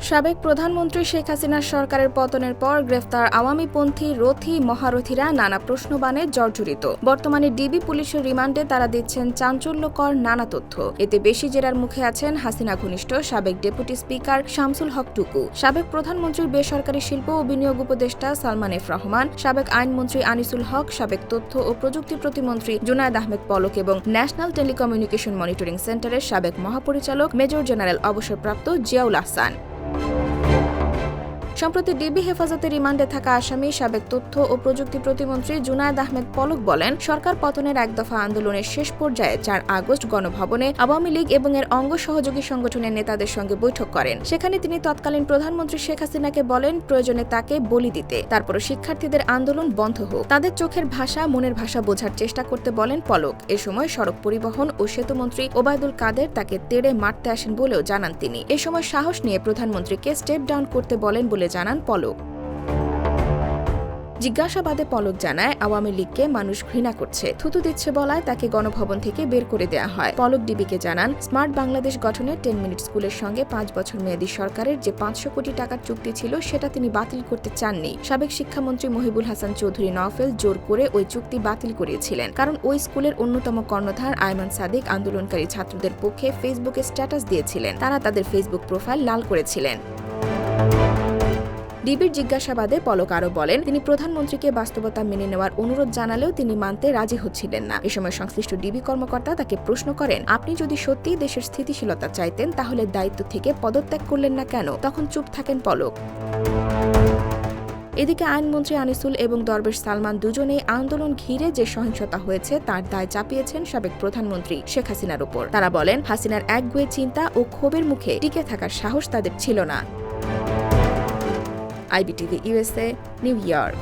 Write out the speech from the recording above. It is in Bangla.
সাবেক প্রধানমন্ত্রী শেখ হাসিনার সরকারের পতনের পর গ্রেফতার আওয়ামীপন্থী রথী মহারথীরা নানা প্রশ্নবাণে জর্জরিত। বর্তমানে ডিবি পুলিশের রিমান্ডে তারা দিচ্ছেন চাঞ্চল্যকর নানা তথ্য। এতে বেশি জেরার মুখে আছেন হাসিনা ঘনিষ্ঠ সাবেক ডেপুটি স্পিকার শামসুল হক টুকু, সাবেক প্রধানমন্ত্রীর বেসরকারি শিল্প ও বিনিয়োগ উপদেষ্টা সালমান এফ রহমান, সাবেক আইনমন্ত্রী আনিসুল হক, সাবেক তথ্য ও প্রযুক্তি প্রতিমন্ত্রী জুনায়েদ আহমেদ পলক এবং ন্যাশনাল টেলিকমিউনিকেশন মনিটরিং সেন্টারের সাবেক মহাপরিচালক মেজর জেনারেল অবসরপ্রাপ্ত জিয়াউল আহসান। সম্প্রতি ডিবি হেফাজতে রিমান্ডে থাকা আসামি সাবেক তথ্য ও প্রযুক্তি প্রতিমন্ত্রী জুনায়েদ আহমেদ পলক বলেন, সরকার পতনের এক দফা আন্দোলনের শেষ পর্যায়ে ৪ আগস্ট গণভবনে আওয়ামী লীগ এবং এর অঙ্গ সহযোগী সংগঠনের নেতাদের সঙ্গে বৈঠক করেন। সেখানে তিনি তৎকালীন প্রধানমন্ত্রী শেখ হাসিনাকে বলেন প্রয়োজনে তাকে বলি দিতে, তারপরও শিক্ষার্থীদের আন্দোলন বন্ধ হোক, তাদের চোখের ভাষা মনের ভাষা বোঝার চেষ্টা করতে বলেন পলক। এ সময় সড়ক পরিবহন ও সেতুমন্ত্রী ওবায়দুল কাদের তাকে তেড়ে মারতে আসেন বলেও জানান তিনি। এ সময় সাহস নিয়ে প্রধানমন্ত্রীকে স্টেপ ডাউন করতে বলেন বলে জানান পলক। জিজ্ঞাসাবাদে পলক জানায়, আওয়ামী লীগকে মানুষ ঘৃণা করছে, থুতু দিচ্ছে বলায় তাকে গণভবন থেকে বের করে দেওয়া হয়। পলক ডিবিকে জানান, স্মার্ট বাংলাদেশ গঠনে 10 মিনিট স্কুলের সঙ্গে 5 বছর মেয়াদী সরকারের যে 500 কোটি টাকার চুক্তি ছিল সেটা তিনি বাতিল করতে চাননি। সাবেক শিক্ষামন্ত্রী মহিবুল হাসান চৌধুরী নওফেল জোর করে ওই চুক্তি বাতিল করিয়েছিলেন, কারণ ওই স্কুলের অন্যতম কর্ণধার আয়মান সাদিক আন্দোলনকারী ছাত্রদের পক্ষে ফেসবুকে স্ট্যাটাস দিয়েছিলেন, তারা তাদের ফেসবুক প্রোফাইল লাল করেছিলেন। ডিবির জিজ্ঞাসাবাদে পলক আরও বলেন, তিনি প্রধানমন্ত্রীকে বাস্তবতা মেনে নেওয়ার অনুরোধ জানালেও তিনি মানতে রাজি হচ্ছিলেন না। এ সময় সংশ্লিষ্ট ডিবি কর্মকর্তা তাকে প্রশ্ন করেন, আপনি যদি সত্যিই দেশের স্থিতিশীলতা চাইতেন তাহলে দায়িত্ব থেকে পদত্যাগ করলেন না কেন? তখন চুপ থাকেন পলক। এদিকে আইনমন্ত্রী আনিসুল এবং দরবেশ সালমান দুজনেই আন্দোলন ঘিরে যে সহিংসতা হয়েছে তার দায় চাপিয়েছেন সাবেক প্রধানমন্ত্রী শেখ হাসিনার উপর। তারা বলেন, হাসিনার একগুঁয়ে চিন্তা ও ক্ষোভের মুখে টিকে থাকার সাহস তাদের ছিল না। IBTV USA, New York।